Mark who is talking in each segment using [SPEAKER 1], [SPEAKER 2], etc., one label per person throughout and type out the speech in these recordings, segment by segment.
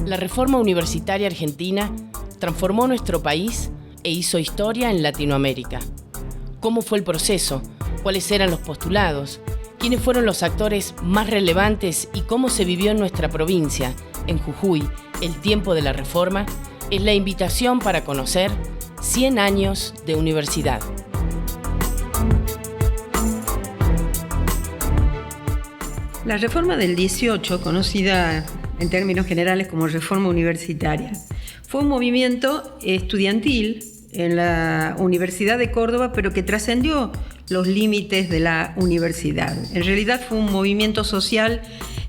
[SPEAKER 1] La reforma universitaria argentina transformó nuestro país e hizo historia en Latinoamérica. ¿Cómo fue el proceso? ¿Cuáles eran los postulados? ¿Quiénes fueron los actores más relevantes y cómo se vivió en nuestra provincia, en Jujuy, el tiempo de la reforma? Es la invitación para conocer 100 años de universidad.
[SPEAKER 2] La reforma del 18, conocida en términos generales como reforma universitaria, fue un movimiento estudiantil en la Universidad de Córdoba, pero que trascendió los límites de la universidad. En realidad fue un movimiento social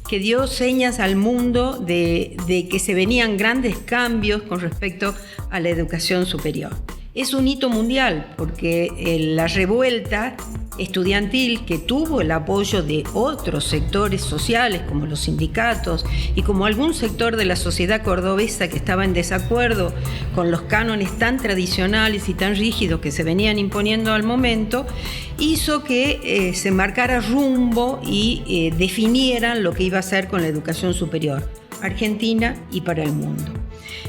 [SPEAKER 2] que dio señas al mundo de que se venían grandes cambios con respecto a la educación superior. Es un hito mundial porque la revuelta estudiantil, que tuvo el apoyo de otros sectores sociales como los sindicatos y como algún sector de la sociedad cordobesa que estaba en desacuerdo con los cánones tan tradicionales y tan rígidos que se venían imponiendo al momento, hizo que se marcara rumbo y definieran lo que iba a hacer con la educación superior argentina y para el mundo.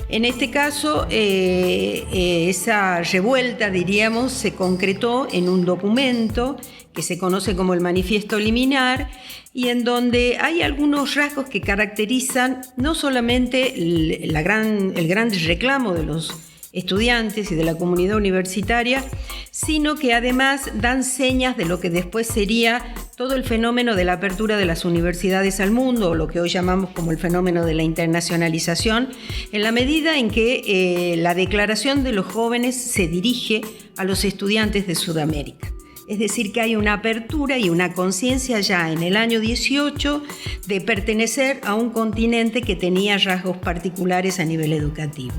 [SPEAKER 2] En este caso, esa revuelta, diríamos, se concretó en un documento que se conoce como el Manifiesto Liminar y en donde hay algunos rasgos que caracterizan no solamente el gran reclamo de los estudiantes y de la comunidad universitaria, sino que además dan señas de lo que después sería todo el fenómeno de la apertura de las universidades al mundo, o lo que hoy llamamos como el fenómeno de la internacionalización, en la medida en que la Declaración de los Jóvenes se dirige a los estudiantes de Sudamérica. Es decir, que hay una apertura y una conciencia ya en el año 18 de pertenecer a un continente que tenía rasgos particulares a nivel educativo.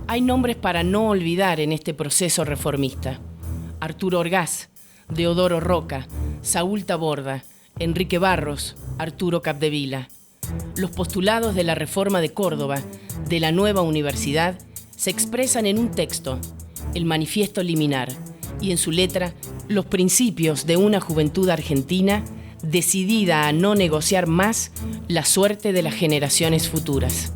[SPEAKER 1] Hay nombres para no olvidar en este proceso reformista. Arturo Orgaz, Deodoro Roca, Saúl Taborda, Enrique Barros, Arturo Capdevila. Los postulados de la reforma de Córdoba, de la nueva universidad, se expresan en un texto, el Manifiesto Liminar, y en su letra, los principios de una juventud argentina decidida a no negociar más la suerte de las generaciones futuras.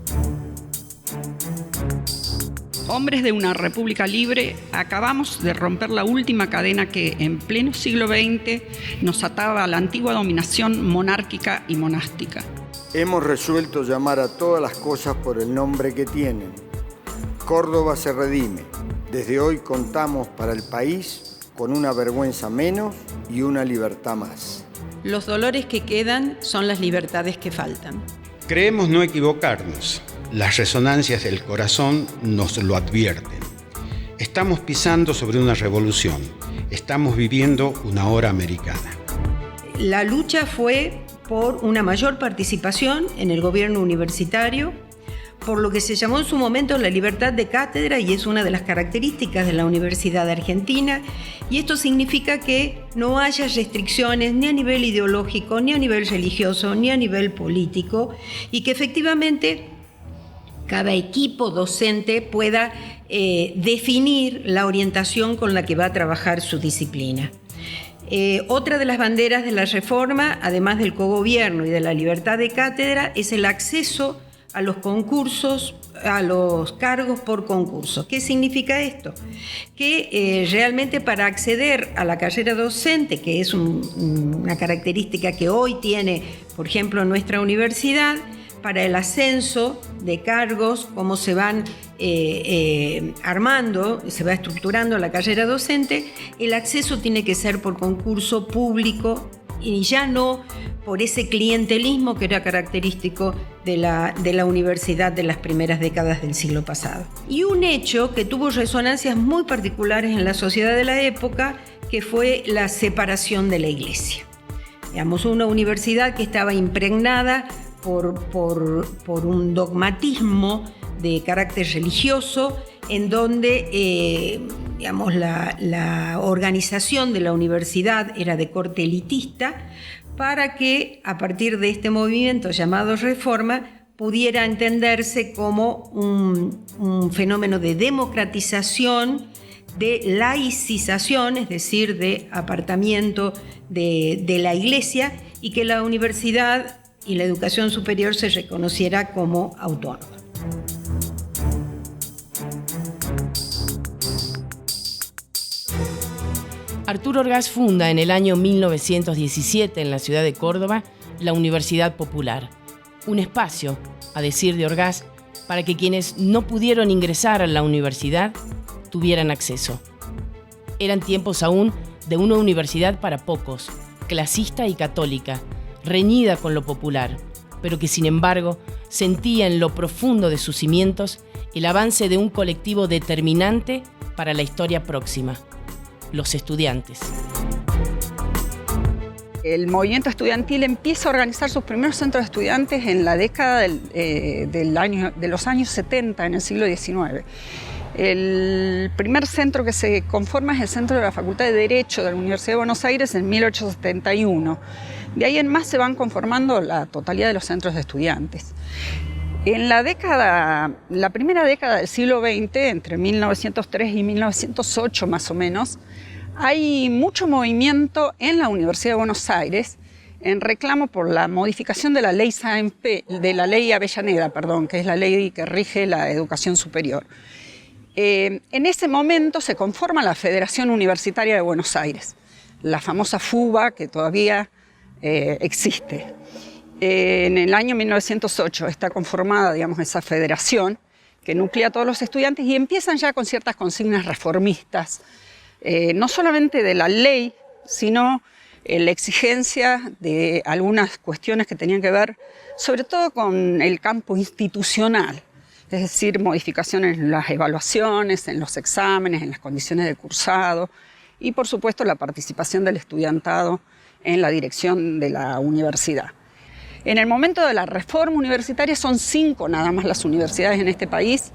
[SPEAKER 3] Hombres de una república libre, acabamos de romper la última cadena que en pleno siglo XX nos ataba a la antigua dominación monárquica y monástica.
[SPEAKER 4] Hemos resuelto llamar a todas las cosas por el nombre que tienen. Córdoba se redime. Desde hoy contamos para el país con una vergüenza menos y una libertad más.
[SPEAKER 2] Los dolores que quedan son las libertades que faltan.
[SPEAKER 5] Creemos no equivocarnos. Las resonancias del corazón nos lo advierten. Estamos pisando sobre una revolución. Estamos viviendo una hora americana.
[SPEAKER 2] La lucha fue por una mayor participación en el gobierno universitario, por lo que se llamó en su momento la libertad de cátedra, y es una de las características de la Universidad Argentina, y esto significa que no haya restricciones ni a nivel ideológico, ni a nivel religioso, ni a nivel político, y que efectivamente cada equipo docente pueda definir la orientación con la que va a trabajar su disciplina. Otra de las banderas de la reforma, además del cogobierno y de la libertad de cátedra, es el acceso a los concursos, a los cargos por concurso. ¿Qué significa esto? Que realmente para acceder a la carrera docente, que es una característica que hoy tiene, por ejemplo, nuestra universidad, para el ascenso de cargos, cómo se van armando, se va estructurando la carrera docente, el acceso tiene que ser por concurso público y ya no por ese clientelismo que era característico de la universidad de las primeras décadas del siglo pasado. Y un hecho que tuvo resonancias muy particulares en la sociedad de la época, que fue la separación de la Iglesia. Digamos, una universidad que estaba impregnada por un dogmatismo de carácter religioso, en donde la organización de la universidad era de corte elitista, para que a partir de este movimiento llamado Reforma pudiera entenderse como un fenómeno de democratización, de laicización, es decir, de apartamiento de la Iglesia, y que la universidad y la educación superior se reconociera como autónoma.
[SPEAKER 1] Arturo Orgaz funda en el año 1917 en la ciudad de Córdoba la Universidad Popular, un espacio, a decir de Orgaz, para que quienes no pudieron ingresar a la universidad tuvieran acceso. Eran tiempos aún de una universidad para pocos, clasista y católica, reñida con lo popular, pero que sin embargo sentía en lo profundo de sus cimientos el avance de un colectivo determinante para la historia próxima: los estudiantes.
[SPEAKER 3] El movimiento estudiantil empieza a organizar sus primeros centros de estudiantes en la década de los años 70, en el siglo XIX. El primer centro que se conforma es el centro de la Facultad de Derecho de la Universidad de Buenos Aires en 1871. De ahí en más se van conformando la totalidad de los centros de estudiantes. En la primera década del siglo XX, entre 1903 y 1908 más o menos, hay mucho movimiento en la Universidad de Buenos Aires en reclamo por la modificación de la ley de la ley Avellaneda, que es la ley que rige la educación superior. En ese momento se conforma la Federación Universitaria de Buenos Aires, la famosa FUBA, que todavía existe. En el año 1908 está conformada, esa federación que nuclea a todos los estudiantes y empiezan ya con ciertas consignas reformistas, no solamente de la ley, sino la exigencia de algunas cuestiones que tenían que ver sobre todo con el campo institucional, es decir, modificaciones en las evaluaciones, en los exámenes, en las condiciones de cursado y, por supuesto, la participación del estudiantado en la dirección de la universidad. En el momento de la reforma universitaria son 5 nada más las universidades en este país.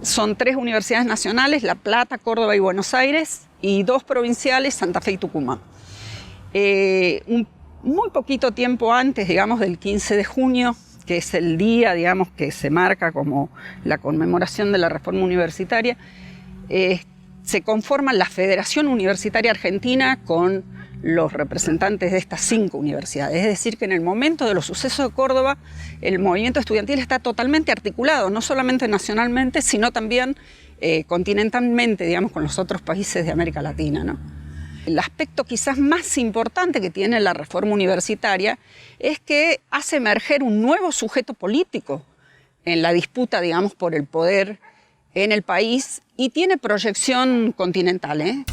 [SPEAKER 3] Son 3 universidades nacionales, La Plata, Córdoba y Buenos Aires, y 2 provinciales, Santa Fe y Tucumán. Muy poquito tiempo antes, del 15 de junio, que es el día, que se marca como la conmemoración de la reforma universitaria, se conforma la Federación Universitaria Argentina con los representantes de estas 5 universidades. Es decir, que en el momento de los sucesos de Córdoba, el movimiento estudiantil está totalmente articulado, no solamente nacionalmente, sino también continentalmente, con los otros países de América Latina, ¿no? El aspecto quizás más importante que tiene la reforma universitaria es que hace emerger un nuevo sujeto político en la disputa, por el poder en el país y tiene proyección continental,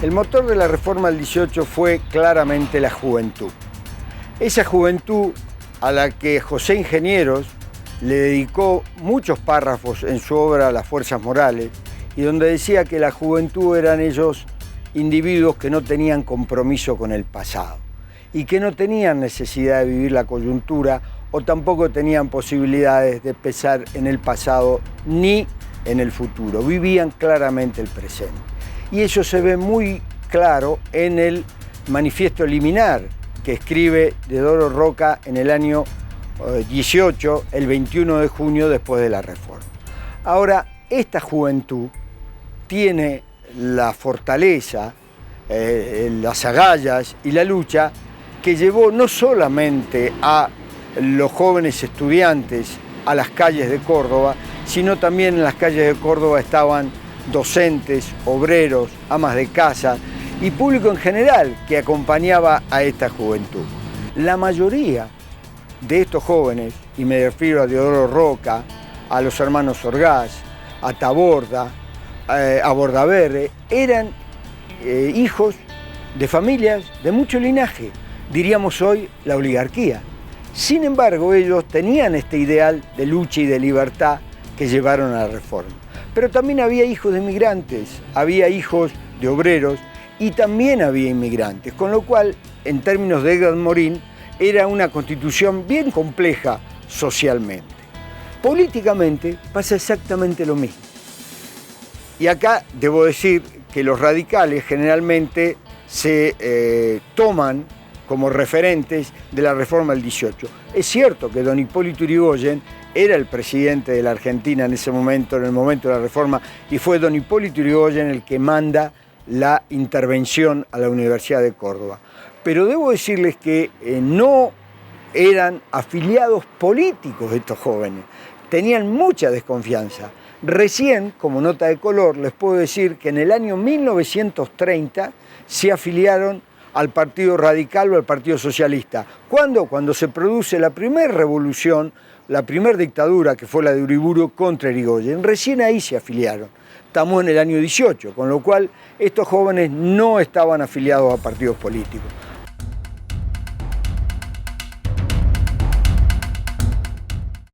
[SPEAKER 4] El motor de la reforma del 18 fue claramente la juventud. Esa juventud a la que José Ingenieros le dedicó muchos párrafos en su obra Las Fuerzas Morales, y donde decía que la juventud eran ellos individuos que no tenían compromiso con el pasado y que no tenían necesidad de vivir la coyuntura o tampoco tenían posibilidades de pensar en el pasado ni en el futuro, vivían claramente el presente. Y eso se ve muy claro en el Manifiesto Liminar que escribe Deodoro Roca en el año 18, el 21 de junio después de la reforma. Ahora, esta juventud tiene la fortaleza, las agallas y la lucha que llevó no solamente a los jóvenes estudiantes a las calles de Córdoba, sino también en las calles de Córdoba estaban docentes, obreros, amas de casa y público en general que acompañaba a esta juventud. La mayoría de estos jóvenes, y me refiero a Deodoro Roca, a los hermanos Orgaz, a Taborda, a Bordaberry, eran hijos de familias de mucho linaje, diríamos hoy la oligarquía. Sin embargo, ellos tenían este ideal de lucha y de libertad que llevaron a la reforma. Pero también había hijos de inmigrantes, había hijos de obreros y también había inmigrantes, con lo cual, en términos de Edgar Morin, era una constitución bien compleja socialmente. Políticamente pasa exactamente lo mismo. Y acá debo decir que los radicales generalmente se toman como referentes de la reforma del 18. Es cierto que don Hipólito Yrigoyen era el presidente de la Argentina en ese momento, en el momento de la reforma, y fue don Hipólito Yrigoyen el que manda la intervención a la Universidad de Córdoba. Pero debo decirles que no eran afiliados políticos estos jóvenes, tenían mucha desconfianza. Recién, como nota de color, les puedo decir que en el año 1930 se afiliaron al Partido Radical o al Partido Socialista. ¿Cuándo? Cuando se produce la primera revolución, la primera dictadura, que fue la de Uriburu contra Yrigoyen. Recién ahí se afiliaron. Estamos en el año 18, con lo cual estos jóvenes no estaban afiliados a partidos políticos.